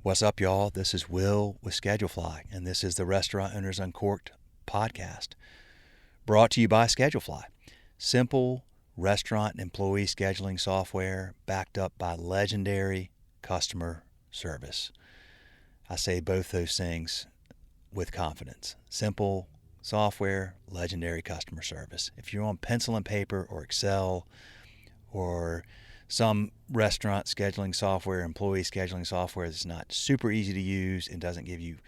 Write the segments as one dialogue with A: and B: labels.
A: What's up, y'all? This is Will with Schedulefly, and this is the Restaurant Owners Uncorked podcast, brought to you by Schedulefly. Simple restaurant and employee scheduling software backed up by legendary customer service. I say both those things with confidence. Simple software, legendary customer service. If you're on pencil and paper or Excel or some restaurant scheduling software, employee scheduling software that's not super easy to use and doesn't give you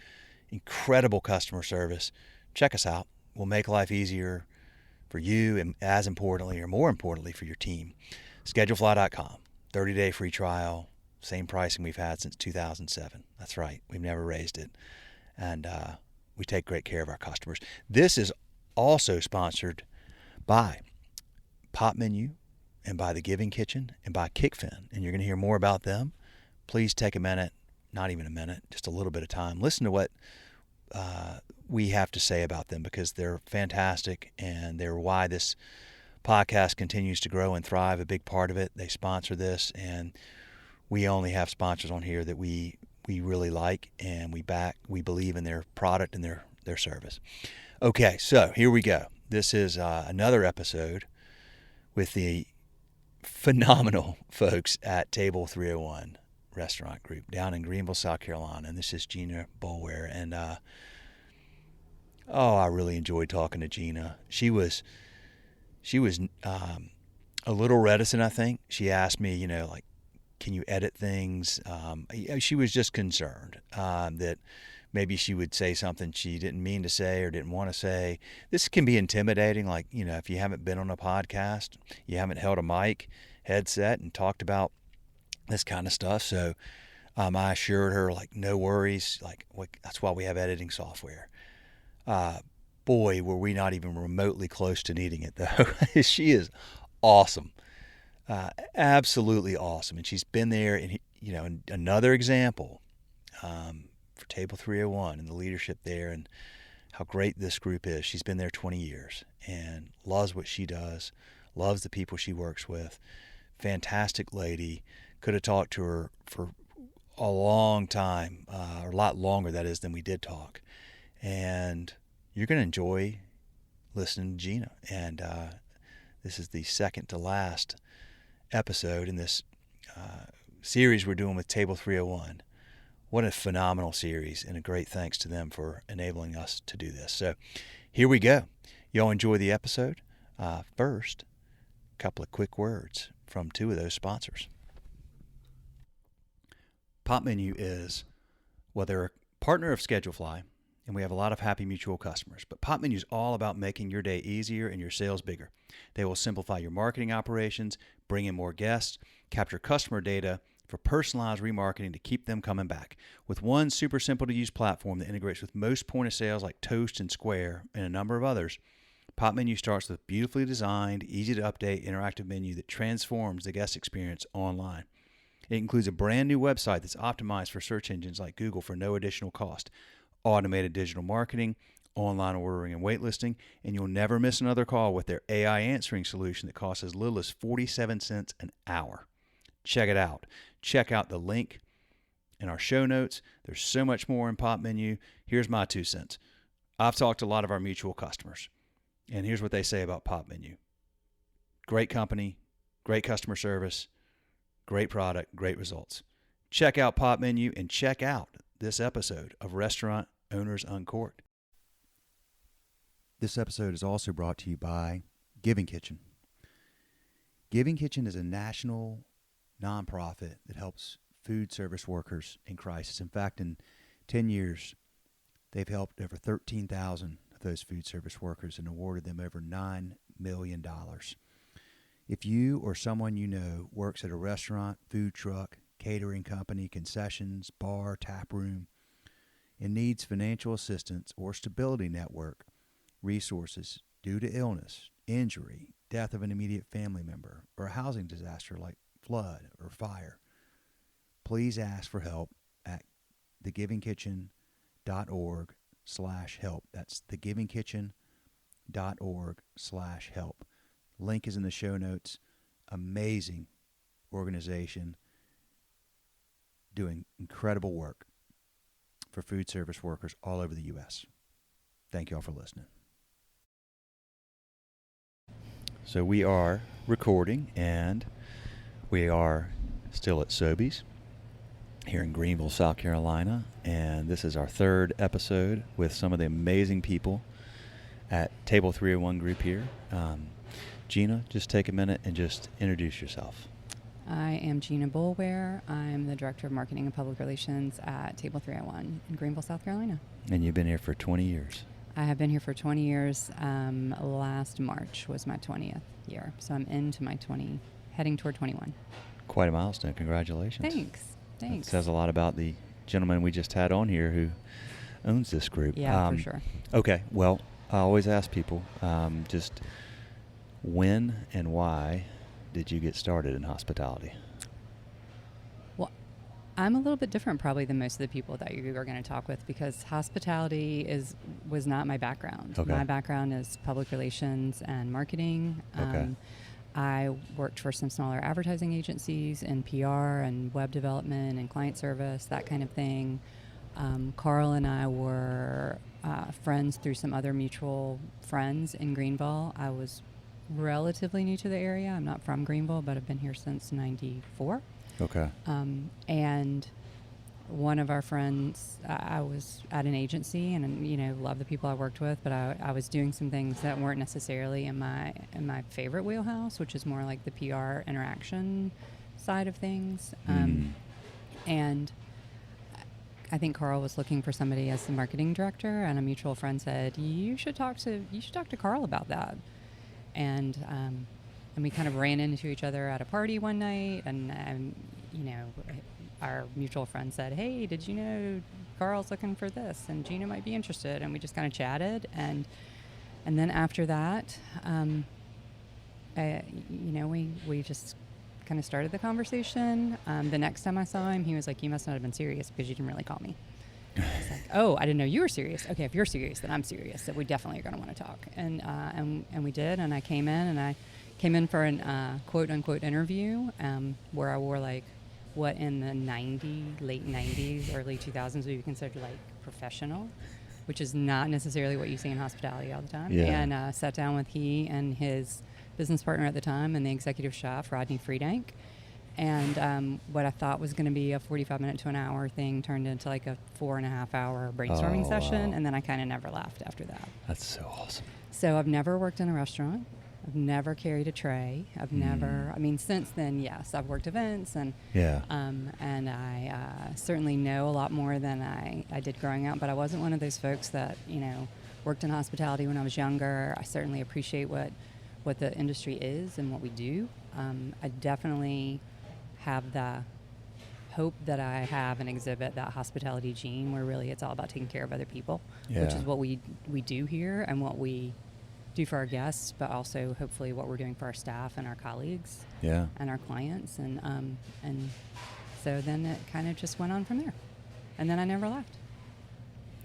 A: incredible customer service, check us out. We'll make life easier for you and, as importantly or more importantly, for your team. Schedulefly.com, 30-day free trial, same pricing we've had since 2007. That's right, we've never raised it. And we take great care of our customers. This is also sponsored by Pop Menu, and by The Giving Kitchen, and by Kickfin. And you're going to hear more about them. Please take a minute, not even a minute, just a little bit of time. Listen to what we have to say about them, because they're fantastic and they're why this podcast continues to grow and thrive, a big part of it. They sponsor this, and we only have sponsors on here that we really like and we back. We believe in their product and their service. Okay, so here we go. This is another episode with the phenomenal folks at Table 301 Restaurant Group down in Greenville, South Carolina. And this is Gina Boulware. And, I really enjoyed talking to Gina. She was a little reticent, I think. She asked me, can you edit things? She was just concerned that maybe she would say something she didn't mean to say or didn't want to say. This can be intimidating. If you haven't been on a podcast, you haven't held a mic headset and talked about this kind of stuff. So I assured her, no worries. That's why we have editing software. Boy, were we not even remotely close to needing it, though. She is awesome. Absolutely awesome. And she's been there, and, another example for Table 301 and the leadership there and how great this group is. She's been there 20 years and loves what she does, loves the people she works with. Fantastic lady. Could have talked to her for a long time, or a lot longer, that is, than we did talk. And you're going to enjoy listening to Gina. And this is the second to last episode in this series we're doing with Table 301. What a phenomenal series, and a great thanks to them for enabling us to do this. So here we go. Y'all enjoy the episode. First, a couple of quick words from two of those sponsors. Pop Menu is, they're a partner of Schedulefly, and we have a lot of happy mutual customers. But Pop Menu is all about making your day easier and your sales bigger. They will simplify your marketing operations, bring in more guests, capture customer data for personalized remarketing to keep them coming back. With one super simple to use platform that integrates with most point of sales like Toast and Square and a number of others, Pop Menu starts with a beautifully designed, easy to update interactive menu that transforms the guest experience online. It includes a brand new website that's optimized for search engines like Google for no additional cost, automated digital marketing, online ordering and waitlisting, and you'll never miss another call with their AI answering solution that costs as little as 47 cents an hour. Check it out. Check out the link in our show notes. There's so much more in Pop Menu. Here's my 2 cents. I've talked to a lot of our mutual customers, and here's what they say about Pop Menu. Great company, great customer service, great product, great results. Check out Pop Menu and check out this episode of Restaurant Owners Uncorked. This episode is also brought to you by Giving Kitchen. Giving Kitchen is a national nonprofit that helps food service workers in crisis. In fact, in 10 years, they've helped over 13,000 of those food service workers and awarded them over $9 million. If you or someone you know works at a restaurant, food truck, catering company, concessions, bar, tap room, and needs financial assistance or stability network resources due to illness, injury, death of an immediate family member, or a housing disaster like flood or fire, please ask for help at thegivingkitchen.org/help. That's thegivingkitchen.org/help. Link is in the show notes. Amazing organization doing incredible work for food service workers all over the U.S. Thank you all for listening. So we are recording, and we are still at Sobeys here in Greenville, South Carolina, and this is our third episode with some of the amazing people at Table 301 Group here. Gina, just take a minute and just introduce yourself.
B: I am Gina Boulware. I'm the Director of Marketing and Public Relations at Table 301 in Greenville, South Carolina.
A: And you've been here for 20 years.
B: I have been here for 20 years. Last March was my 20th year. So I'm into my heading toward 21.
A: Quite a milestone. Congratulations.
B: Thanks.
A: That says a lot about the gentleman we just had on here who owns this group.
B: Yeah, for sure.
A: Okay. Well, I always ask people, just when and why did you get started in hospitality?
B: Well, I'm a little bit different probably than most of the people that you are going to talk with, because hospitality was not my background.
A: Okay.
B: My background is public relations and marketing.
A: Okay.
B: I worked for some smaller advertising agencies in PR and web development and client service, that kind of thing. Carl and I were friends through some other mutual friends in Greenville. I was relatively new to the area. I'm not from Greenville, but I've been here since '94.
A: Okay.
B: And one of our friends, I was at an agency, and love the people I worked with, but I was doing some things that weren't necessarily in my favorite wheelhouse, which is more like the PR interaction side of things. And I think Carl was looking for somebody as the marketing director, and a mutual friend said, you should talk to Carl about that. And we kind of ran into each other at a party one night, and our mutual friend said, hey, did you know Carl's looking for this, and Gina might be interested? And we just kind of chatted, and then after that, we just kind of started the conversation. The next time I saw him, he was like, you must not have been serious because you didn't really call me. I was like, oh, I didn't know you were serious. Okay, if you're serious, then I'm serious. So we definitely are going to want to talk. And we did, and I came in for an quote unquote interview where I wore like what in the late 90s, early 2000s would be considered like professional, which is not necessarily what you see in hospitality all the time.
A: Yeah.
B: And sat down with he and his business partner at the time and the executive chef, Rodney Friedank. And what I thought was going to be a 45-minute to an hour thing turned into like a 4.5-hour brainstorming session.
A: Wow.
B: And then I kind of never left after that.
A: That's so awesome.
B: So I've never worked in a restaurant. I've never carried a tray. Since then, yes, I've worked events and I certainly know a lot more than I did growing up, but I wasn't one of those folks that, worked in hospitality when I was younger. I certainly appreciate what the industry is and what we do. I definitely have the hope that I have and exhibit that hospitality gene where really it's all about taking care of other people, which is what we do here and what we do for our guests, but also hopefully what we're doing for our staff and our colleagues and our clients. And so then it kind of just went on from there. And then I never left.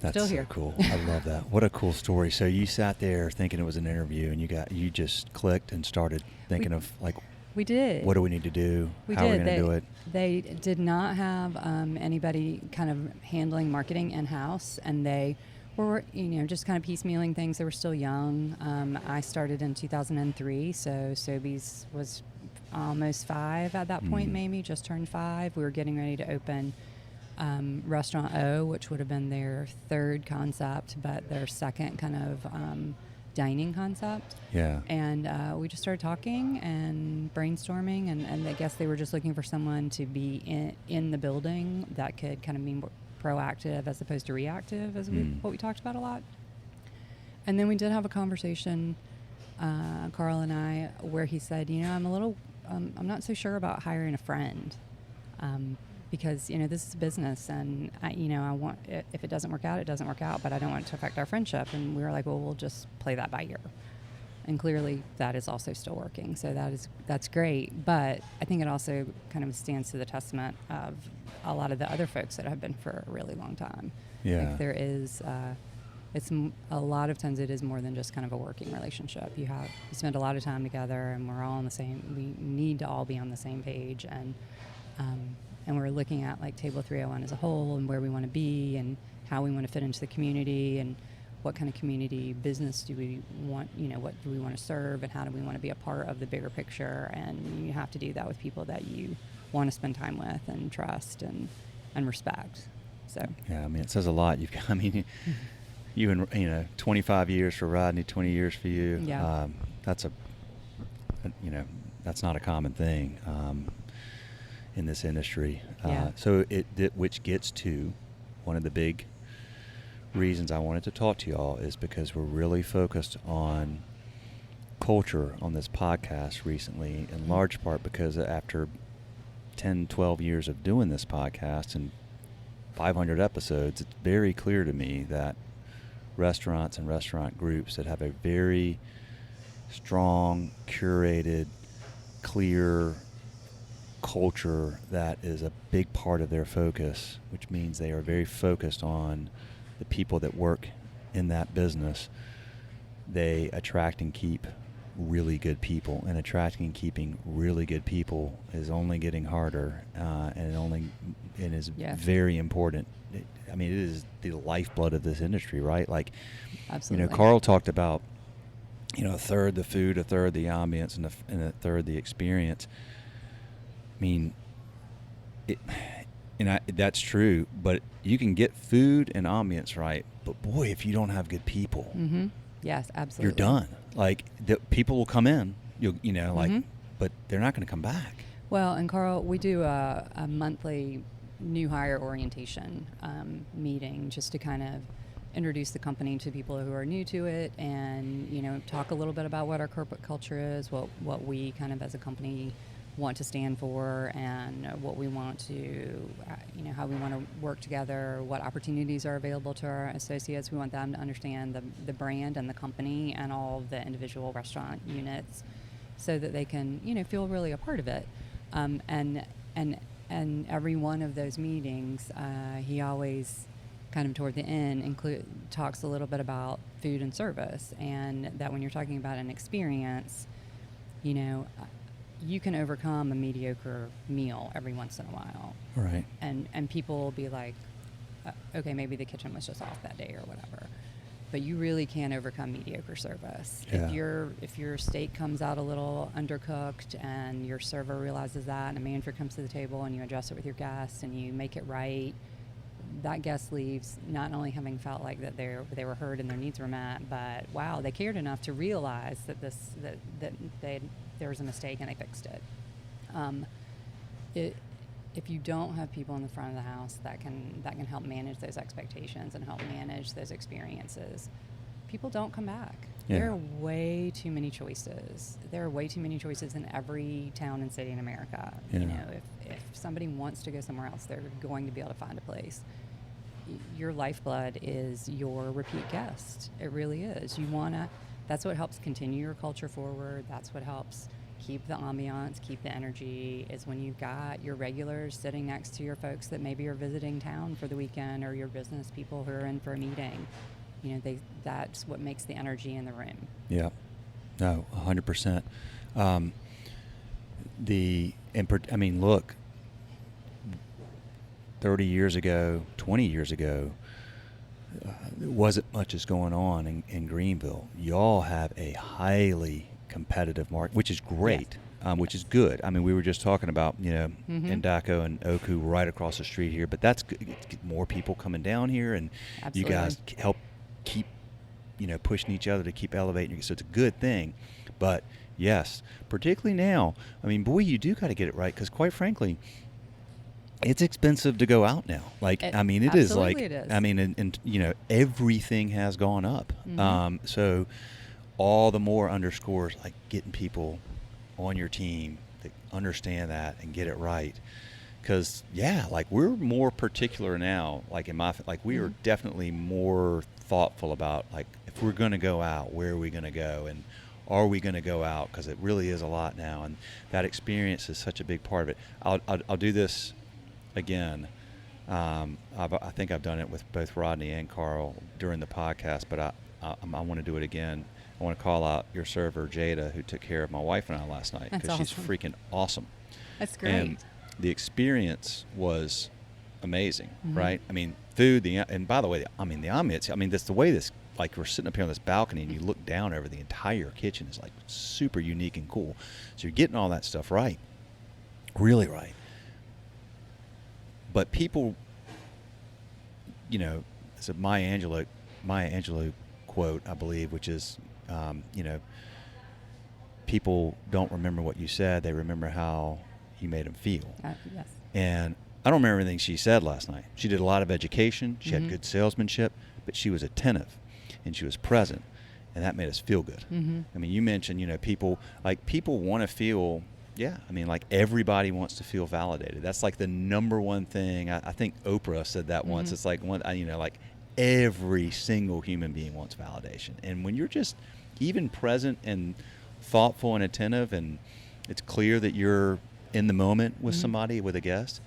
A: That's
B: Still
A: so
B: here.
A: Cool. I love that. What a cool story. So you sat there thinking it was an interview, and you just clicked and started thinking of like,
B: we did.
A: What do we need to do? How are we going to do it?
B: They did not have anybody kind of handling marketing in-house, and they were, just kind of piecemealing things. They were still young. I started in 2003, so Sobeys was almost 5 at that point, maybe just turned 5. We were getting ready to open Restaurant O, which would have been their third concept, but their second kind of dining concept.
A: Yeah.
B: And we just started talking and brainstorming, and I guess they were just looking for someone to be in the building that could kind of be more proactive as opposed to reactive, as what we talked about a lot. And then we did have a conversation, Carl and I, where he said, I'm not so sure about hiring a friend. Because, this is a business, and I want, if it doesn't work out, it doesn't work out, but I don't want it to affect our friendship. And we were like, well, we'll just play that by ear. And clearly that is also still working. So that's great. But I think it also kind of stands to the testament of a lot of the other folks that have been for a really long time.
A: Yeah.
B: Like there is, a lot of times it is more than just kind of a working relationship. You spend a lot of time together, and we're all on the same, we need to all be on the same page. And and we're looking at like Table 301 as a whole and where we want to be and how we want to fit into the community and what kind of community business do we want, what do we want to serve and how do we want to be a part of the bigger picture. And you have to do that with people that you want to spend time with and trust and respect. So
A: yeah, I mean, it says a lot. You and 25 years for Rodney, 20 years for you.
B: Yeah.
A: That's that's not a common thing in this industry.
B: Yeah.
A: So which gets to one of the big reasons I wanted to talk to y'all is because we're really focused on culture on this podcast recently, in large part because after 10, 12 years of doing this podcast and 500 episodes, it's very clear to me that restaurants and restaurant groups that have a very strong, curated, clear culture that is a big part of their focus, which means they are very focused on the people that work in that business. They attract and keep really good people, and attracting and keeping really good people is only getting harder, and is very important. I mean, it is the lifeblood of this industry, right? Like,
B: absolutely.
A: Carl talked about, a third the food, a third the ambience, and a third the experience. I mean, that's true, but you can get food and ambience right, but boy, if you don't have good people,
B: mm-hmm. Yes, absolutely,
A: you're done. Like, the people will come in, but they're not going to come back.
B: Well, and Carl, we do a monthly new hire orientation meeting just to kind of introduce the company to people who are new to it and, talk a little bit about what our corporate culture is, what we kind of as a company want to stand for, and what we want to, how we want to work together, what opportunities are available to our associates. We want them to understand the brand and the company and all of the individual restaurant units so that they can, feel really a part of it. And every one of those meetings, he always kind of toward the end talks a little bit about food and service, and that when you're talking about an experience, you can overcome a mediocre meal every once in a while.
A: Right.
B: And people will be like, okay, maybe the kitchen was just off that day or whatever. But you really can overcome mediocre service.
A: Yeah.
B: If your steak comes out a little undercooked and your server realizes that and a manager comes to the table and you address it with your guests and you make it right, that guest leaves not only having felt like that they were heard and their needs were met, but wow, they cared enough to realize that there was a mistake and they fixed it. If you don't have people in the front of the house that can help manage those expectations and help manage those experiences, people don't come back.
A: Yeah.
B: There are way too many choices. There are way too many choices in every town and city in America.
A: Yeah.
B: If somebody wants to go somewhere else, they're going to be able to find a place. Your lifeblood is your repeat guest. It really is. That's what helps continue your culture forward. That's what helps keep the ambiance, keep the energy, is when you've got your regulars sitting next to your folks that maybe are visiting town for the weekend, or your business people who are in for a meeting. That's what makes the energy in the room.
A: Yeah. No, 100%. Look, 30 years ago, 20 years ago, there wasn't much is going on in Greenville. Y'all have a highly competitive market, which is great, yes. Which is good. I mean, we were just talking about,
B: mm-hmm.
A: Endako and Oku right across the street here, but that's good. Get more people coming down here, and
B: absolutely.
A: You guys help keep, pushing each other to keep elevating. So it's a good thing. But yes, particularly now, boy, you do got to get it right, because quite frankly, it's expensive to go out now. It is.
B: It is.
A: And everything has gone up.
B: Mm-hmm.
A: So all the more underscores like getting people on your team that understand that and get it right. Because we're more particular now. We
B: mm-hmm.
A: are definitely more thoughtful about if we're going to go out, where are we going to go, and are we going to go out? Because it really is a lot now, and that experience is such a big part of it. I'll do this again. I think I've done it with both Rodney and Carl during the podcast, but I want to do it again. I want to call out your server, Jada, who took care of my wife and I last night, because she's freaking awesome.
B: That's great.
A: And the experience was amazing,
B: Mm-hmm.
A: right? I mean, food, and by the way, I mean, the ambiance, I mean, that's the way this, like, we're sitting up here on this balcony and you look down over the entire kitchen is like super unique and cool. So you're getting all that stuff right, really right. But people, you know, it's a Maya Angelou quote, I believe, which is, you know, people don't remember what you said, they remember how you made them feel.
B: Yes.
A: And I don't remember everything she said last night. She did a lot of education. She
B: Mm-hmm.
A: had good salesmanship, but she was attentive and she was present, and that made us feel good.
B: Mm-hmm.
A: I mean, you mentioned, you know, people want to feel, yeah, I mean, like everybody wants to feel validated. That's like the number one thing. I think Oprah said that once.
B: Mm-hmm.
A: It's like, you know, like every single human being wants validation. And when you're just even present and thoughtful and attentive, and it's clear that you're in the moment with
B: Mm-hmm.
A: somebody, with a guest,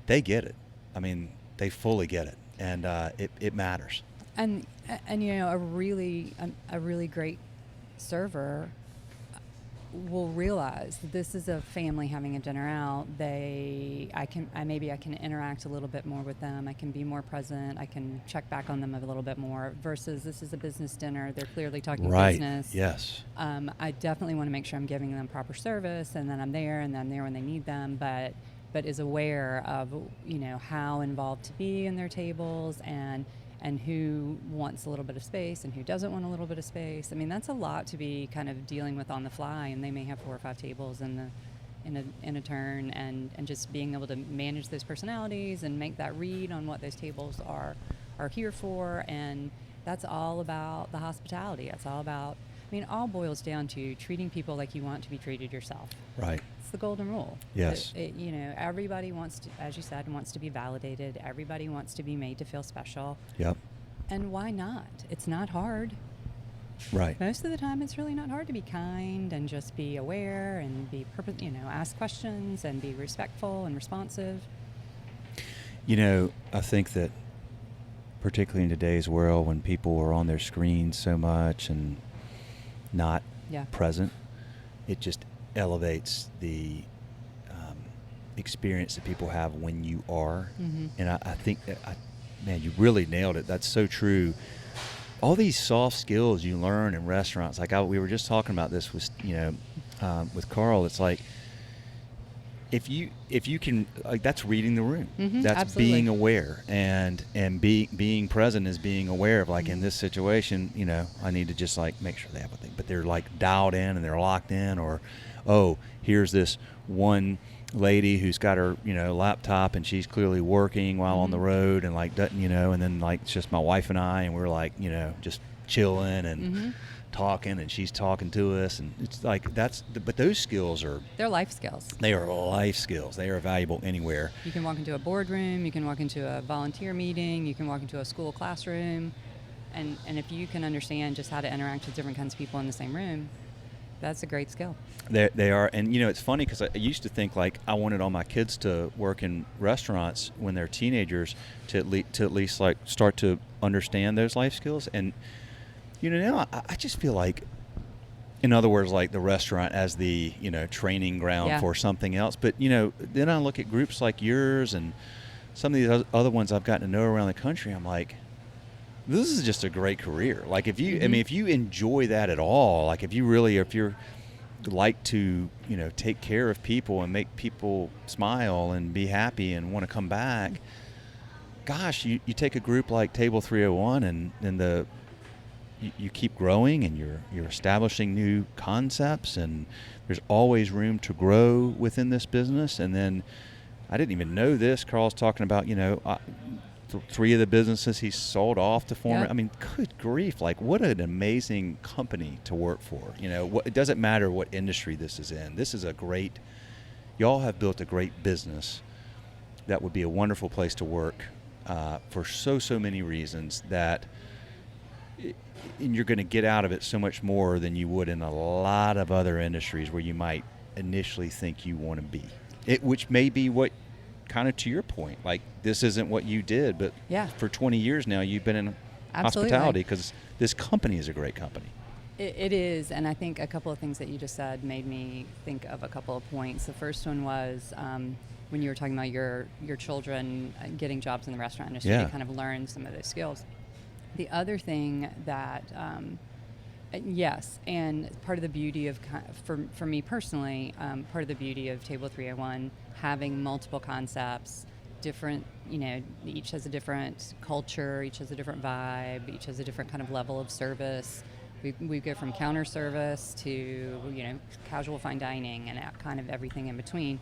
A: they get it. I mean, they fully get it, and it matters.
B: And you know, a really great server will realize that this is a family having a dinner out. Maybe I can interact a little bit more with them. I can be more present. I can check back on them a little bit more. Versus this is a business dinner. They're clearly talking
A: Right.
B: business.
A: Yes.
B: I definitely want to make sure I'm giving them proper service, and then I'm there, and I'm there when they need them. But is aware of, you know, how involved to be in their tables, and who wants a little bit of space and who doesn't want a little bit of space. I mean, that's a lot to be kind of dealing with on the fly, and they may have 4 or 5 tables in a turn, and just being able to manage those personalities and make that read on what those tables are here for. And that's all about the hospitality. That's all about, I mean, it all boils down to treating people like you want to be treated yourself.
A: Right.
B: It's the golden rule.
A: Yes.
B: You know, everybody wants to, as you said, wants to be validated. Everybody wants to be made to feel special.
A: Yep.
B: And why not? It's not hard.
A: Right.
B: Most of the time, it's really not hard to be kind and just be aware and be, ask questions and be respectful and responsive.
A: You know, I think that particularly in today's world, when people are on their screens so much and not
B: Yeah.
A: present, it just elevates the experience that people have when you are.
B: Mm-hmm.
A: And I think that, man, you really nailed it. That's so true. All these soft skills you learn in restaurants, like we were just talking about this with, you know, with Carl. It's like, if you can, like, that's reading the room.
B: Mm-hmm,
A: That's
B: absolutely.
A: being aware, and being present is being aware of, like, in this situation, you know, I need to just, like, make sure they have a thing, but they're, like, dialed in and they're locked in. Or, oh, here's this one lady who's got her, you know, laptop, and she's clearly working while on the road, and, like, doesn't, you know, and then, like, it's just my wife and I, and we're, like, you know, just chilling and talking, and she's talking to us, and it's like, but those skills are,
B: They're life skills.
A: they are life skills. They are valuable anywhere.
B: You can walk into a boardroom, you can walk into a volunteer meeting, you can walk into a school classroom, and if you can understand just how to interact with different kinds of people in the same room, that's a great skill.
A: They are, and, you know, it's funny because I used to think, like, I wanted all my kids to work in restaurants when they're teenagers to at least like start to understand those life skills. And, you know, now I just feel like, in other words, like the restaurant as the, you know, training ground for something else. But, you know, then I look at groups like yours and some of these other ones I've gotten to know around the country. I'm like, this is just a great career. Like, if you, I mean, if you enjoy that at all, like, if you're like to, you know, take care of people and make people smile and be happy and want to come back, gosh, you take a group like Table 301 and you keep growing, and you're establishing new concepts, and there's always room to grow within this business. And then I didn't even know this. Carl's talking about, you know, 3 of the businesses he sold off to former.
B: Yep.
A: I mean, good grief! Like, what an amazing company to work for. You know, it doesn't matter what industry this is in. This is y'all have built a great business that would be a wonderful place to work for so many reasons, and you're going to get out of it so much more than you would in a lot of other industries where you might initially think you want to be. Which may be what, kind of to your point, like, this isn't what you did, but for 20 years now you've been in hospitality, because this company is a great company.
B: It is, and I think a couple of things that you just said made me think of a couple of points. The first one was when you were talking about your children getting jobs in the restaurant industry,
A: Yeah.
B: to kind of learn some of those skills. The other thing that yes, and part of the beauty of, for me personally, part of the beauty of Table 301, having multiple concepts, different, each has a different culture, each has a different vibe, each has a different kind of level of service. We go from counter service to, casual fine dining and kind of everything in between.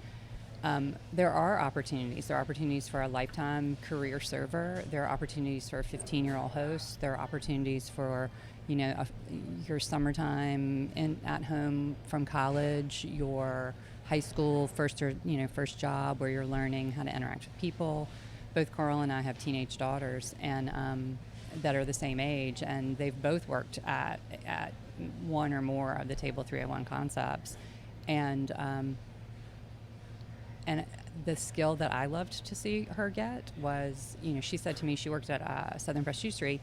B: There are opportunities. There are opportunities for a lifetime career server. There are opportunities for a 15-year-old host. There are opportunities for, your summertime at home from college, your high school first job where you're learning how to interact with people. Both Carl and I have teenage daughters, and that are the same age, and they've both worked at one or more of the Table 301 concepts, and the skill that I loved to see her get was, she said to me she worked at Southern Fresh Juicery,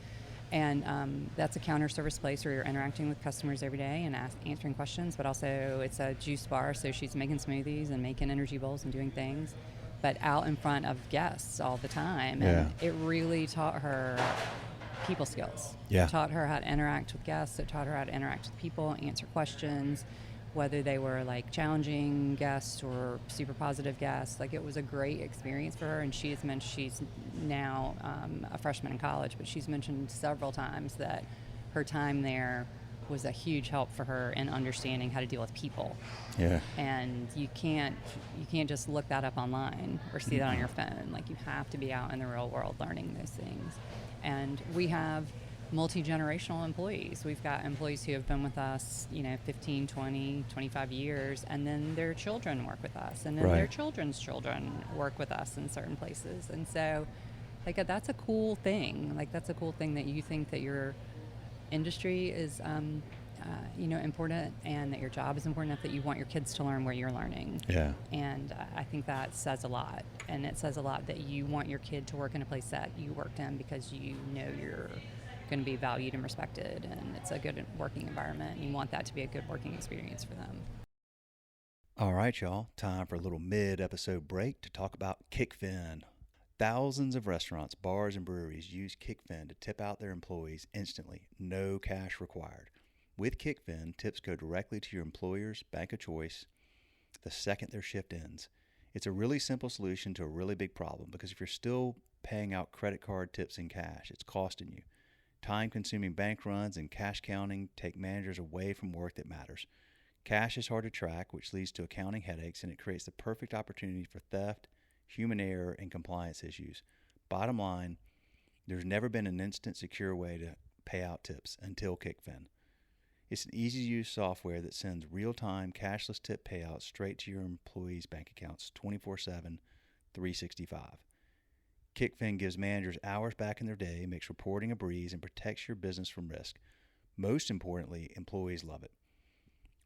B: and that's a counter service place where you're interacting with customers every day and answering questions, but also it's a juice bar, so she's making smoothies and making energy bowls and doing things, but out in front of guests all the time. And it really taught her people skills.
A: Yeah.
B: It taught her how to interact with guests. It taught her how to interact with people, answer questions, whether they were like challenging guests or super positive guests. Like, it was a great experience for her, and she has mentioned she's now a freshman in college, but she's mentioned several times that her time there was a huge help for her in understanding how to deal with people.
A: Yeah.
B: And you can't just look that up online or see that on your phone. Like, you have to be out in the real world learning those things. And we have multi-generational employees. We've got employees who have been with us, 15, 20, 25 years, and then their children work with us, and then their children's children work with us in certain places. And so, like, that's a cool thing. Like, that's a cool thing that you think that your industry is, important, and that your job is important enough that you want your kids to learn where you're learning.
A: Yeah.
B: And I think that says a lot. And it says a lot that you want your kid to work in a place that you worked in because you know you're going to be valued and respected, and it's a good working environment, and you want that to be a good working experience for them.
A: All right, y'all. Time for a little mid-episode break to talk about KickFin. Thousands of restaurants, bars, and breweries use KickFin to tip out their employees instantly, no cash required. With KickFin, tips go directly to your employer's bank of choice the second their shift ends. It's a really simple solution to a really big problem, because if you're still paying out credit card tips in cash, it's costing you. Time-consuming bank runs and cash counting take managers away from work that matters. Cash is hard to track, which leads to accounting headaches, and it creates the perfect opportunity for theft, human error, and compliance issues. Bottom line, there's never been an instant, secure way to pay out tips until KickFin. It's an easy-to-use software that sends real-time cashless tip payouts straight to your employees' bank accounts 24/7, 365. KickFin gives managers hours back in their day, makes reporting a breeze, and protects your business from risk. Most importantly, employees love it.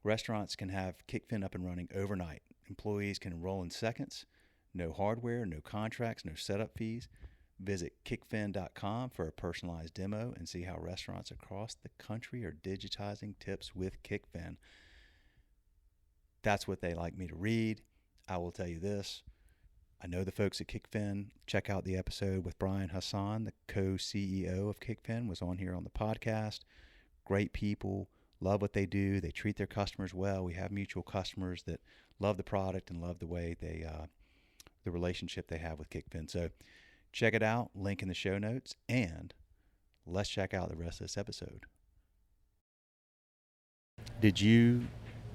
A: Restaurants can have KickFin up and running overnight. Employees can enroll in seconds. No hardware, no contracts, no setup fees. Visit kickfin.com for a personalized demo and see how restaurants across the country are digitizing tips with KickFin. That's what they like me to read. I will tell you this. I know the folks at KickFin. Check out the episode with Brian Hassan, the co-CEO of KickFin, was on here on the podcast. Great people, love what they do. They treat their customers well. We have mutual customers that love the product and love the way they, the relationship they have with KickFin. So check it out, link in the show notes, and let's check out the rest of this episode. Did you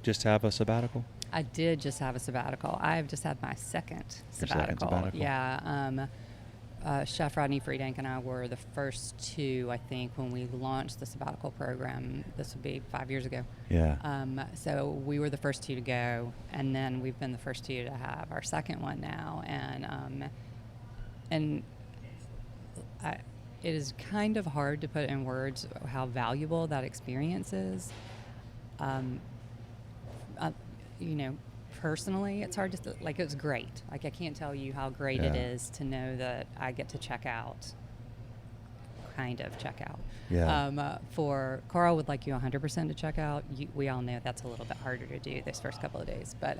A: just have a sabbatical?
B: I did just have a sabbatical. I've just had my second sabbatical. Yeah. Chef Rodney Friedank and I were the first two, I think, when we launched the sabbatical program. This would be 5 years ago.
A: Yeah.
B: So we were the first two to go, and then we've been the first two to have our second one now. And it is kind of hard to put in words how valuable that experience is. Personally, it's hard to, like, it was great. Like, I can't tell you how great it is to know that I get to check out. Yeah. For Carl would like you 100% to check out. We all know that's a little bit harder to do this first couple of days. But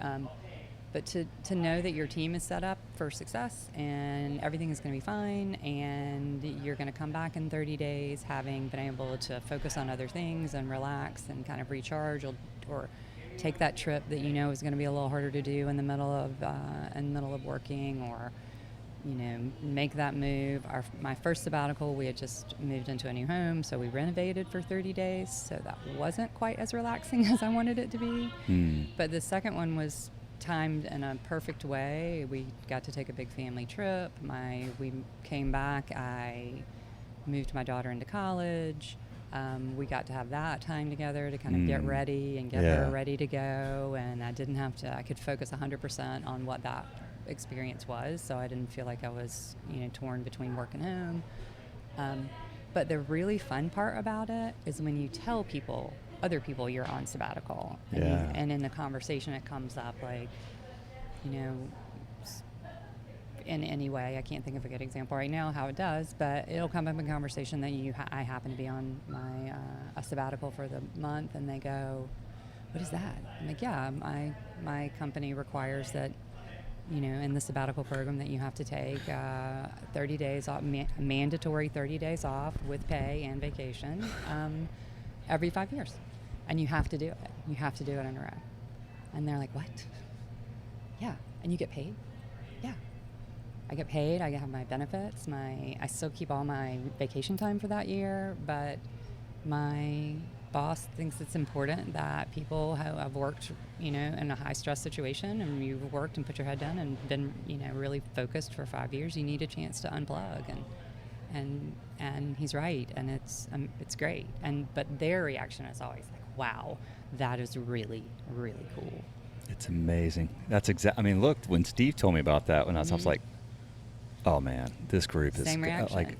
B: but to know that your team is set up for success and everything is going to be fine, and you're going to come back in 30 days having been able to focus on other things and relax and kind of recharge, or take that trip that you know is going to be a little harder to do in the middle of working, or make that move. My first sabbatical, we had just moved into a new home, so we renovated for 30 days, so that wasn't quite as relaxing as I wanted it to be. But the second one was timed in a perfect way. We got to take a big family trip. We came back. I moved my daughter into college. We got to have that time together to kind of get ready and get her ready to go. And I could focus 100% on what that experience was. So I didn't feel like I was, torn between work and home. But the really fun part about it is when you tell other people you're on sabbatical, and in the conversation it comes up, like, in any way, I can't think of a good example right now how it does, but it'll come up in conversation that I happen to be on a sabbatical for the month, and they go, "What is that?" I'm like, "Yeah, my company requires that, in the sabbatical program that you have to take 30 days off, mandatory 30 days off with pay and vacation every 5 years. And you have to do it. You have to do it in a row." And they're like, "What?" "Yeah." "And you get paid?" "Yeah. I get paid. I have my benefits. I still keep all my vacation time for that year, but my boss thinks it's important that people who have worked, in a high stress situation, and you've worked and put your head down and been, really focused for 5 years, you need a chance to unplug." And he's right, and it's great. But their reaction is always like, "Wow, that is really, really cool."
A: It's amazing. That's look, when Steve told me about that, when I was like, "Oh man, this group is
B: Same reaction.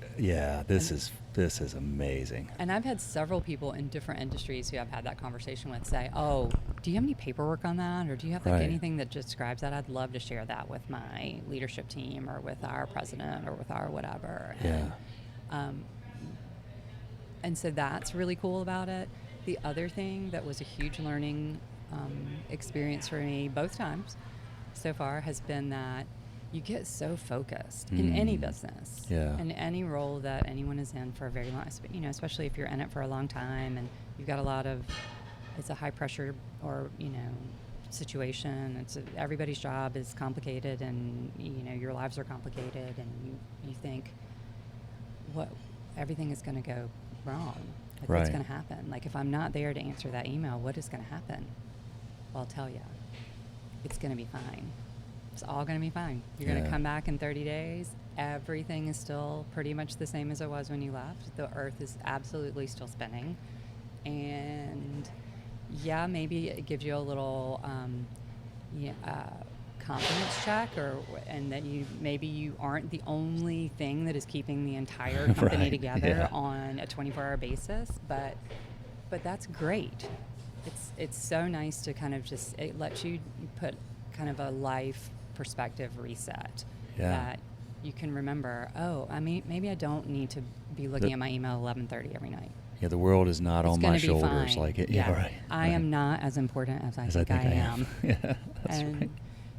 A: This is amazing."
B: And I've had several people in different industries who I've had that conversation with say, "Oh, do you have any paperwork on that, or do you have anything that describes that? I'd love to share that with my leadership team, or with our president, or with our whatever." And so that's really cool about it. The other thing that was a huge learning experience for me both times so far has been that you get so focused in any business, in any role that anyone is in for a very long, especially if you're in it for a long time, and you've got it's a high pressure or situation. Everybody's job is complicated, and your lives are complicated, and you think, what, everything is going to go wrong. Like, what's going to happen? Like, if I'm not there to answer that email, what is going to happen? Well, I'll tell you, it's going to be fine. It's all going to be fine. You're going to come back in 30 days. Everything is still pretty much the same as it was when you left. The earth is absolutely still spinning. And maybe it gives you a little confidence check, and that you aren't the only thing that is keeping the entire company together on a 24-hour basis. But that's great. It's so nice to kind of it lets you put kind of a life perspective reset that you can remember, maybe I don't need to be looking at my email at 11:30 every night.
A: Yeah, the world is not on my shoulders.
B: I am not as important as I think I am.
A: That's right.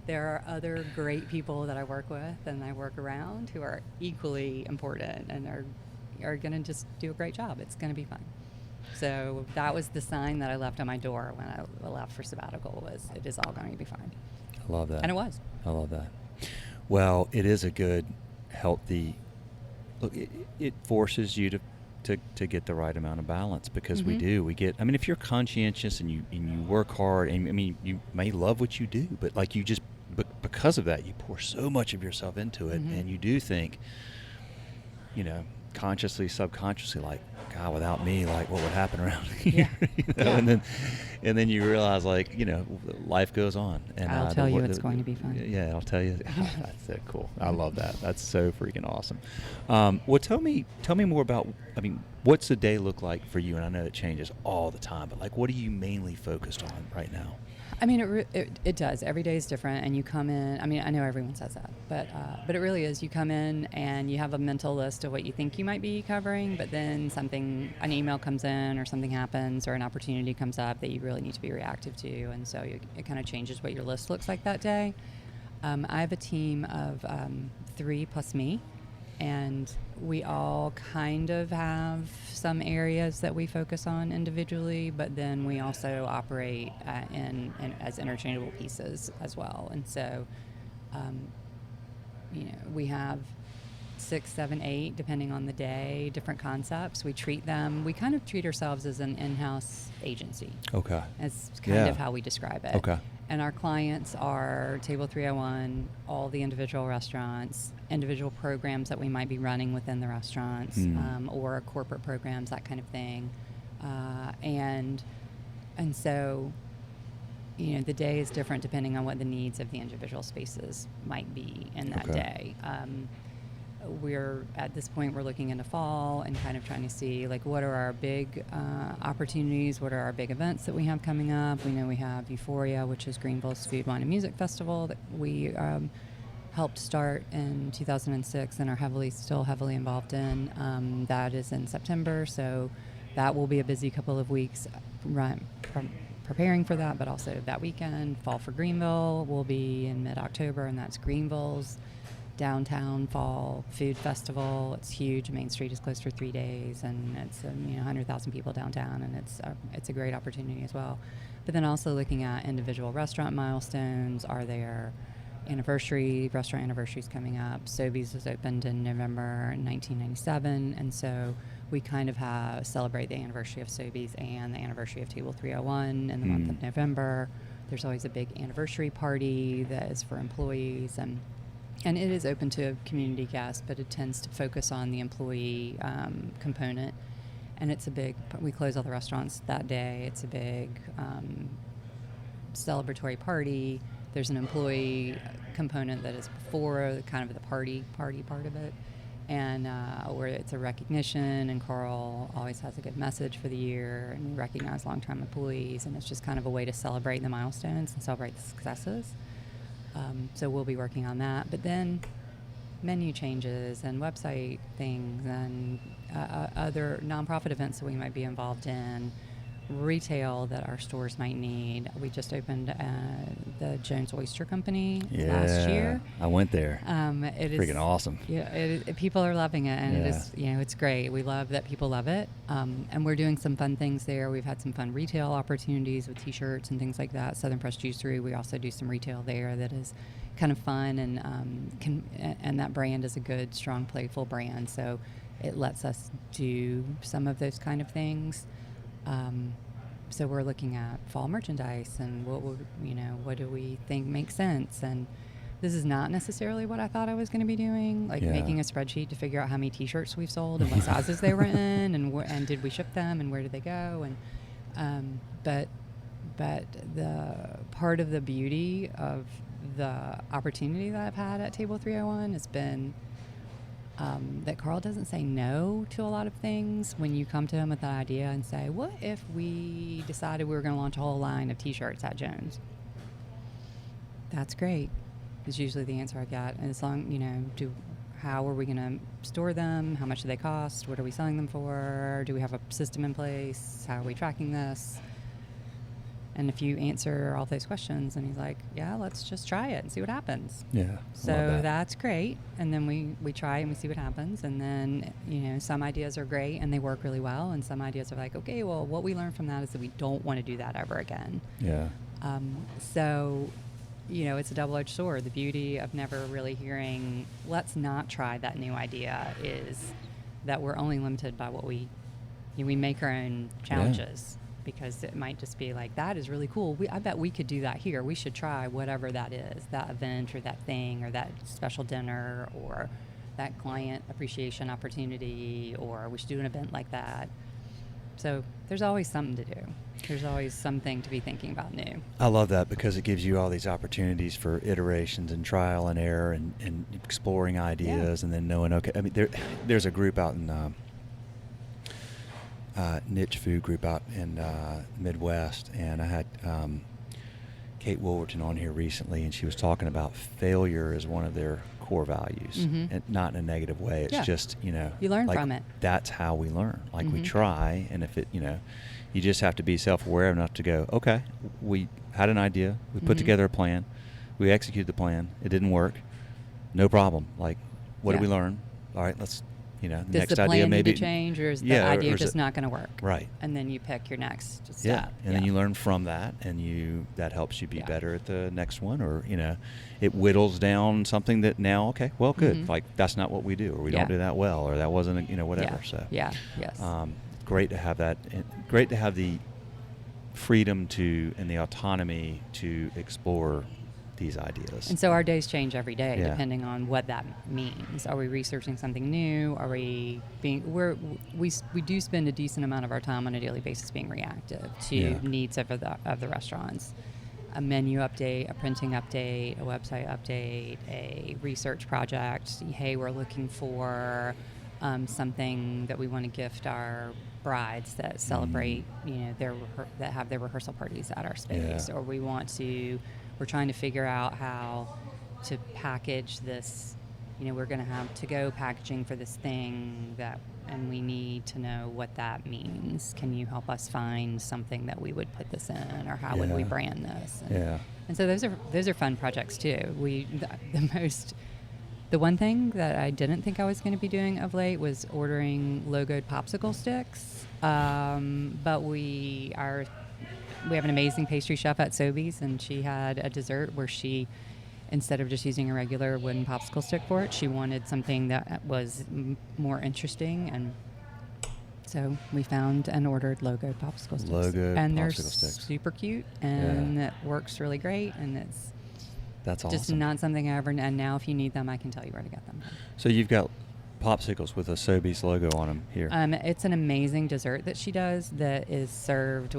B: There are other great people that I work with and I work around who are equally important and are going to just do a great job. It's going to be fine. So that was the sign that I left on my door when I left for sabbatical, was it is all going to be fine.
A: I love that.
B: And it was.
A: I love that. Well, it is a good, healthy, look, it forces you to get the right amount of balance, because we get, if you're conscientious and you work hard, and you may love what you do, but because of that, you pour so much of yourself into it, and you do think, consciously, subconsciously, like, God, without me, like, what would happen around here? And then you realize, like, life goes on. And
B: I'll tell you it's going to be fine.
A: Yeah, I'll tell you. That's so cool. I love that. That's so freaking awesome. Well, tell me more about, what's the day look like for you? And I know it changes all the time, but like, what are you mainly focused on right now?
B: I mean, it does. Every day is different, and you come in. I mean, I know everyone says that, but it really is. You come in and you have a mental list of what you think you might be covering, but then an email comes in, or something happens, or an opportunity comes up that you really need to be reactive to, and so it kind of changes what your list looks like that day. I have a team of 3 plus me, and we all kind of have some areas that we focus on individually, but then we also operate as interchangeable pieces as well. And so, we have 6, 7, 8, depending on the day, different concepts. We kind of treat ourselves as an in-house agency.
A: Okay.
B: That's kind of how we describe it.
A: Okay.
B: And our clients are Table 301, all the individual restaurants, individual programs that we might be running within the restaurants, or corporate programs, that kind of thing. And so, the day is different depending on what the needs of the individual spaces might be in that day. At this point, we're looking into fall and kind of trying to see, like, what are our big opportunities, what are our big events that we have coming up. We know we have Euphoria, which is Greenville's Food, Wine, and Music Festival that we helped start in 2006 and are still heavily involved in. That is in September, so that will be a busy couple of weeks preparing for that, but also that weekend. Fall for Greenville will be in mid-October, and that's Greenville's downtown fall food festival. It's huge. Main Street is closed for 3 days, and it's 100,000 people downtown, and it's a great opportunity as well. But then also looking at individual restaurant milestones. Are there restaurant anniversaries coming up? Sobeys was opened in November 1997, and so we kind of celebrate the anniversary of Sobeys and the anniversary of Table 301 in the month of November. There's always a big anniversary party that is for employees, and it is open to community guests, but it tends to focus on the employee component. And we close all the restaurants that day. It's a big celebratory party. There's an employee component that is before kind of the party part of it. And where it's a recognition, and Carl always has a good message for the year, and we recognize longtime employees, and it's just kind of a way to celebrate the milestones and celebrate the successes. So we'll be working on that. But then menu changes and website things and other nonprofit events that we might be involved in, retail that our stores might need. We just opened the Jones Oyster Company last year.
A: I went there.
B: It is
A: freaking awesome.
B: Yeah, people are loving it, and it is, it's great. We love that people love it, and we're doing some fun things there. We've had some fun retail opportunities with T-shirts and things like that. Southern Press Juicery, we also do some retail there that is kind of fun, and that brand is a good, strong, playful brand. So it lets us do some of those kind of things. So we're looking at fall merchandise and what do we think makes sense. And this is not necessarily what I thought I was going to be doing, making a spreadsheet to figure out how many T-shirts we've sold and what sizes they were in, and did we ship them and where did they go. And but the part of the beauty of the opportunity that I've had at Table 301 has been that Carl doesn't say no to a lot of things when you come to him with that idea and say, what if we decided we were going to launch a whole line of T-shirts at Jones? That's great, is usually the answer I get. And as long, how are we going to store them? How much do they cost? What are we selling them for? Do we have a system in place? How are we tracking this? And if you answer all those questions, and he's like, yeah, let's just try it and see what happens.
A: Yeah.
B: So that's great. And then we try and we see what happens. And then, some ideas are great and they work really well. And some ideas are like, okay, well, what we learned from that is that we don't want to do that ever again.
A: Yeah.
B: So, it's a double-edged sword. The beauty of never really hearing, let's not try that new idea, is that we're only limited by what we make our own challenges. Yeah. Because it might just be like, that is really cool. I bet we could do that here. We should try whatever that is, that event or that thing or that special dinner or that client appreciation opportunity, or we should do an event like that. So there's always something to do. There's always something to be thinking about new.
A: I love that because it gives you all these opportunities for iterations and trial and error and exploring ideas, and then knowing, okay, I mean, there's a group out in niche food group out in Midwest, and I had Kate Wolverton on here recently, and she was talking about failure as one of their core values, and not in a negative way. It's just, you
B: learn
A: like,
B: from it.
A: That's how we learn. Like, we try, and if it, you just have to be self-aware enough to go, okay, we had an idea, we put together a plan, we executed the plan, it didn't work, no problem. Like, what did we learn? All right, let's, the
B: Does
A: next
B: the plan
A: idea maybe
B: need to change, or is the idea
A: or is
B: just
A: it,
B: not going to work?
A: right?
B: And then you pick your next step.
A: Yeah, and then you learn from that, and that helps you be better at the next one, or it whittles down something that now, okay, well, good, like, that's not what we do, or we don't do that well, or that wasn't whatever. So
B: yes,
A: great to have that, and great to have the freedom to and the autonomy to explore these ideas.
B: And so our days change every day depending on what that means. Are we researching something new? Are we we do spend a decent amount of our time on a daily basis being reactive to needs of the restaurants. A menu update, a printing update, a website update, a research project. Hey, we're looking for something that we want to gift our brides that celebrate, that have their rehearsal parties at our space, or we're trying to figure out how to package this. We're going to have to-go packaging for this thing and we need to know what that means. Can you help us find something that we would put this in, or how would we brand this? And so those are fun projects too. The one thing that I didn't think I was going to be doing of late was ordering logoed popsicle sticks. But we have an amazing pastry chef at Sobeys, and she had a dessert where she, instead of just using a regular wooden popsicle stick for it, she wanted something that was more interesting, and so we found and ordered logoed popsicle sticks. And they're super cute, and it works really great, and that's awesome. Just not something I ever, and now if you need them, I can tell you where to get them.
A: So you've got popsicles with a Sobeys logo on them here.
B: It's an amazing dessert that she does that is served.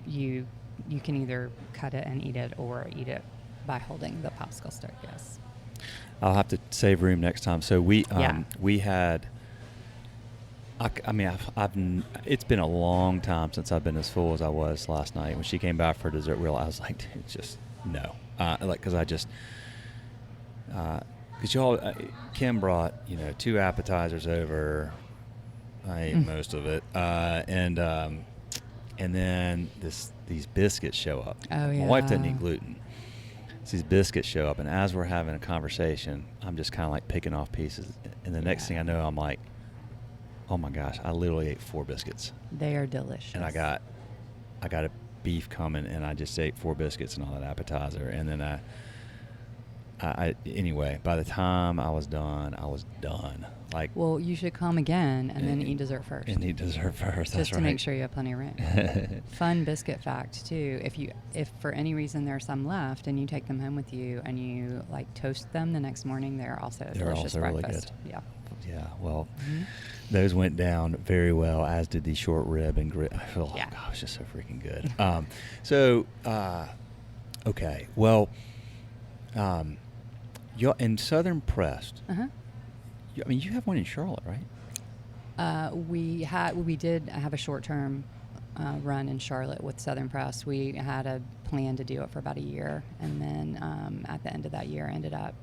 B: You can either cut it and eat it, or eat it by holding the popsicle stick. Yes.
A: I'll have to save room next time. So we had. It's been a long time since I've been as full as I was last night. When she came back for dessert wheel, I was like, just no. Because Kim brought 2 appetizers over. I ate most of it, and then these biscuits show up.
B: Oh yeah.
A: My wife doesn't eat gluten. So these biscuits show up, and as we're having a conversation, I'm just kind of like picking off pieces, and the next thing I know, I'm like, oh my gosh, I literally ate 4 biscuits.
B: They are delicious.
A: And I got a beef coming, and I just ate 4 biscuits and all that appetizer, and then anyway, by the time I was done. Like,
B: well, you should come again and then eat dessert first.
A: And eat dessert first.
B: Just to make sure you have plenty of room. Fun biscuit fact too: if for any reason there are some left and you take them home with you and you like toast them the next morning, they're also a delicious breakfast. Really good. Yeah.
A: Yeah. Well, those went down very well, as did the short rib and grit. Oh God, it was just so freaking good. Okay. Well, you're in Southern Pressed. You have one in Charlotte, right?
B: We did have a short-term run in Charlotte with Southern Press. We had a plan to do it for about a year, and then at the end of that year, ended up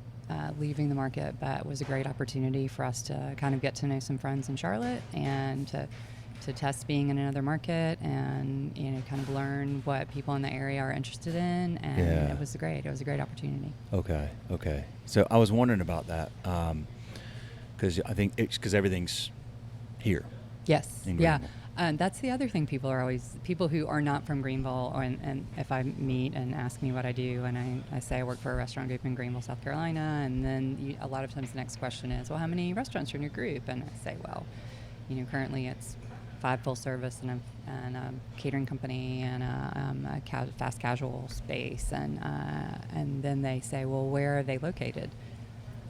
B: leaving the market. But it was a great opportunity for us to kind of get to know some friends in Charlotte and to test being in another market, and kind of learn what people in the area are interested in. And it was great. It was a great opportunity.
A: Okay. So I was wondering about that. Because I think because everything's here.
B: Yes. Yeah. That's the other thing. People who are not from Greenville, and if I meet and ask me what I do, and I say I work for a restaurant group in Greenville, South Carolina, and then a lot of times the next question is, well, how many restaurants are in your group? And I say, well, currently it's 5 full service and a catering company and a fast casual space, and then they say, well, where are they located?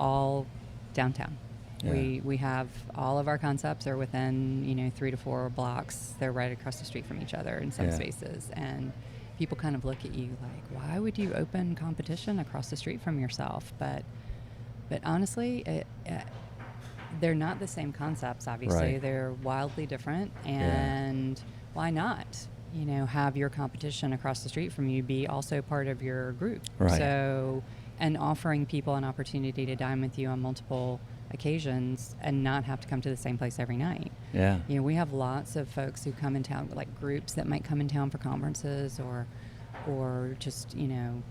B: All downtown. Yeah. We have all of our concepts are within 3 to 4 blocks. They're right across the street from each other in some spaces, and people kind of look at you like, why would you open competition across the street from yourself? But honestly, they're not the same concepts. Obviously, they're wildly different, and why not? have your competition across the street from you be also part of your group.
A: Right.
B: So, and offering people an opportunity to dine with you on multiple occasions and not have to come to the same place every night.
A: Yeah.
B: We have lots of folks who come in town, like groups that might come in town for conferences or just,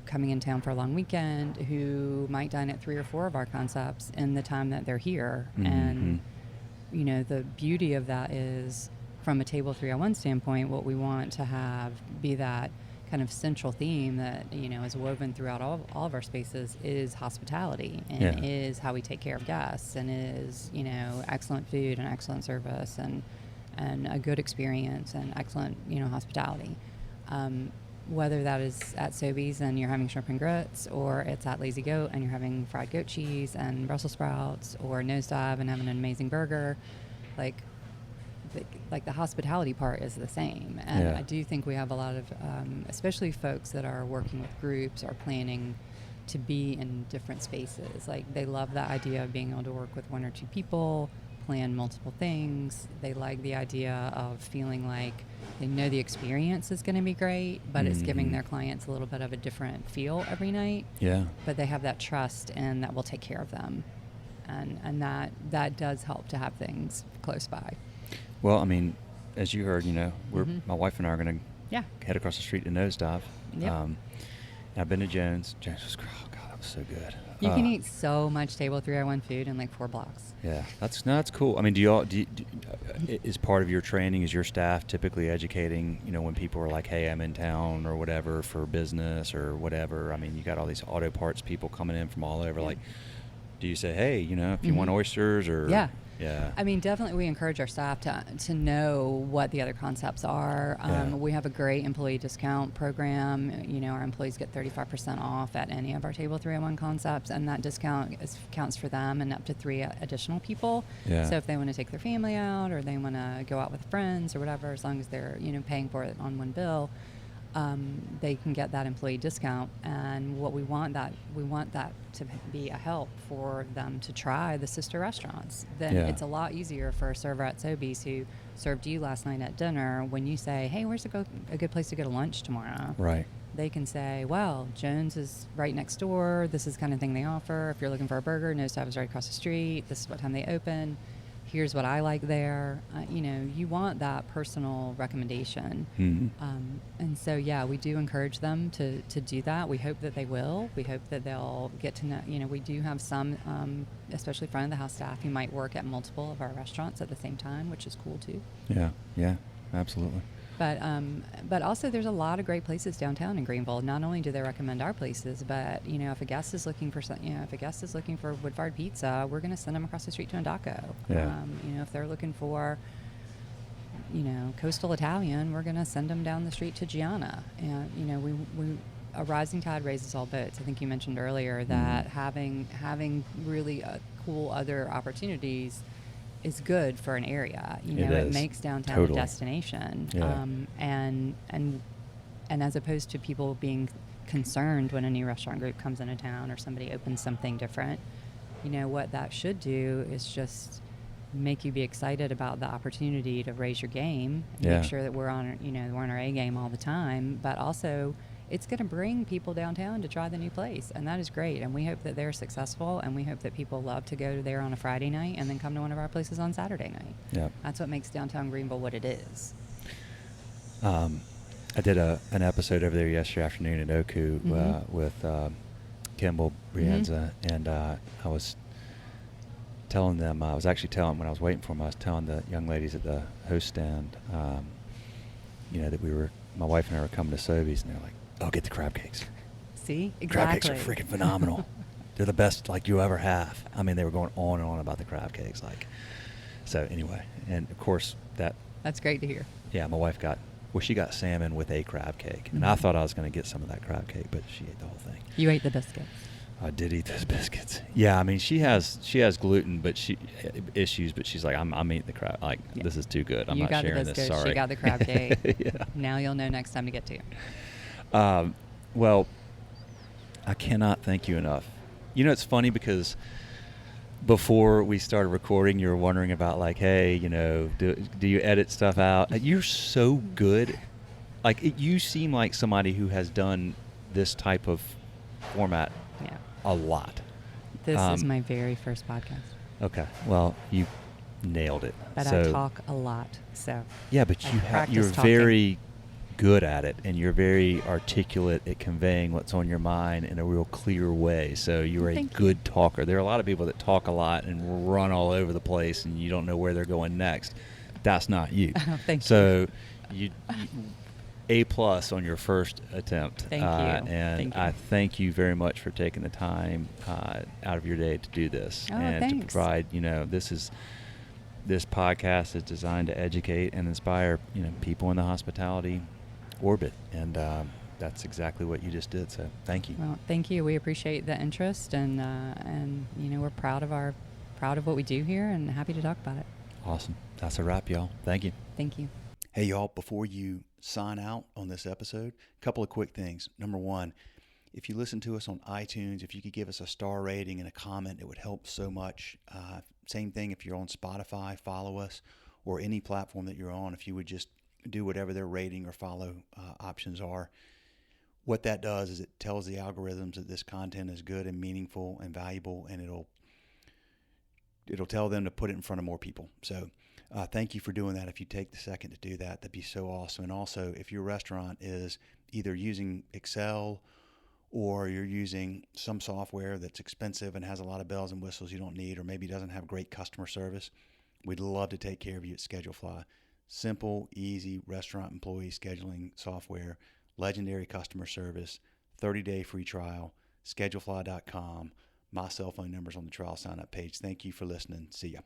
B: coming in town for a long weekend, who might dine at 3 or 4 of our concepts in the time that they're here.
A: Mm-hmm.
B: And, the beauty of that is, from a Table 301 standpoint, what we want to have be that kind of central theme that, is woven throughout all of our spaces is hospitality, and is how we take care of guests, and is, excellent food and excellent service and a good experience and excellent, hospitality. Whether that is at Sobeys and you're having shrimp and grits, or it's at Lazy Goat and you're having fried goat cheese and Brussels sprouts, or Nosedive and having an amazing burger, like the hospitality part is the same. And I do think we have a lot of, especially folks that are working with groups or planning to be in different spaces. Like, they love the idea of being able to work with 1 or 2 people, plan multiple things. They like the idea of feeling like they know the experience is going to be great, but it's giving their clients a little bit of a different feel every night.
A: Yeah.
B: But they have that trust and that will take care of them. And that does help to have things close by.
A: Well, I mean, as you heard, my wife and I are going to head across the street to Nosedive.
B: Yep.
A: I've been to Jones. Jones was, oh God, that was so good.
B: You can eat so much Table 301 food in like 4 blocks.
A: Yeah, that's cool. I mean, is part of your training, is your staff typically educating, when people are like, hey, I'm in town or whatever for business or whatever? I mean, you got all these auto parts people coming in from all over. Like, do you say, hey, if you want oysters or...
B: Yeah.
A: Yeah.
B: I mean, definitely we encourage our staff to know what the other concepts are. We have a great employee discount program. Our employees get 35% off at any of our Table 301 concepts, and that discount counts for them and up to 3 additional people.
A: Yeah.
B: So if they want to take their family out, or they want to go out with friends or whatever, as long as they're, paying for it on one bill, they can get that employee discount. And we want that to be a help for them to try the sister restaurants. Then it's a lot easier for a server at Sobeys who served you last night at dinner, when you say, hey, where's a good place to go to lunch tomorrow?
A: Right.
B: They can say, well, Jones is right next door. This is the kind of thing they offer. If you're looking for a burger, Nosedive is right across the street. This is what time they open. Here's what I like there. You want that personal recommendation.
A: Mm-hmm.
B: And so, we do encourage them to do that. We hope that they will. We hope that they'll get to know, we do have some, especially front of the house staff, who might work at multiple of our restaurants at the same time, which is cool too.
A: Yeah, absolutely.
B: But also there's a lot of great places downtown in Greenville. Not only do they recommend our places, but if a guest is looking for wood-fired pizza, we're going to send them across the street to Andaco.
A: Yeah.
B: If they're looking for coastal Italian, we're going to send them down the street to Gina. And a rising tide raises all boats. I think you mentioned earlier that having really cool other opportunities is good for an area. It makes downtown a destination.
A: Yeah.
B: And as opposed to people being concerned when a new restaurant group comes into town or somebody opens something different, what that should do is just make you be excited about the opportunity to raise your game, make sure that we're on our A game all the time, but also it's going to bring people downtown to try the new place, and that is great. And we hope that they're successful, and we hope that people love to go there on a Friday night and then come to one of our places on Saturday night.
A: Yeah,
B: that's what makes downtown Greenville what it is.
A: I did an episode over there yesterday afternoon at Oku with Kimball Brienza, and I was telling them, when I was waiting for them, I was telling the young ladies at the host stand, that my wife and I were coming to Sobeys, and they're like, oh, get the crab cakes.
B: See? Exactly.
A: Crab cakes are freaking phenomenal. They're the best you ever have. I mean, they were going on and on about the crab cakes. So anyway, and of course that's
B: great to hear.
A: Yeah, my wife she got salmon with a crab cake. And I thought I was going to get some of that crab cake, but she ate the whole thing.
B: You ate the biscuits.
A: I did eat those biscuits. Yeah, I mean, she has gluten, but issues. But she's like, I'm eating the crab. This is too good. I'm not sharing this. Sorry.
B: She got the crab cake.
A: Yeah.
B: Now you'll know next time to get to.
A: Well, I cannot thank you enough. It's funny because before we started recording, you were wondering about hey, do you edit stuff out? You're so good. You seem like somebody who has done this type of format
B: Yeah.
A: a lot.
B: This is my very first podcast.
A: Okay. Well, you nailed it.
B: But
A: So,
B: I talk a lot, so.
A: yeah, but you're
B: talking.
A: very good at it, and you're very articulate at conveying what's on your mind in a real clear way. So you're a good talker. There are a lot of people that talk a lot and run all over the place, and you don't know where they're going next. That's not you.
B: Oh, thank you.
A: So you A+ on your first attempt.
B: Thank you.
A: And
B: Thank you.
A: I thank you very much for taking the time out of your day to do this and
B: thanks.
A: to provide. This podcast is designed to educate and inspire people in the hospitality orbit, and that's exactly what you just did. So thank you.
B: Well, thank you. We appreciate the interest, and we're proud of what we do here, and happy to talk about it.
A: Awesome. That's a wrap, y'all. Thank you.
B: Thank you.
A: Hey, y'all, before you sign out on this episode, a couple of quick things. Number one, if you listen to us on iTunes, if you could give us a star rating and a comment, it would help so much. Same thing if you're on Spotify, follow us, or any platform that you're on, if you would just do whatever their rating or follow options are. What that does is it tells the algorithms that this content is good and meaningful and valuable, and it'll tell them to put it in front of more people. So thank you for doing that. If you take the second to do that, that'd be so awesome. And also, if your restaurant is either using Excel or you're using some software that's expensive and has a lot of bells and whistles you don't need, or maybe doesn't have great customer service, we'd love to take care of you at ScheduleFly. Simple, easy restaurant employee scheduling software, legendary customer service, 30-day free trial, schedulefly.com. My cell phone number's on the trial sign-up page. Thank you for listening. See ya.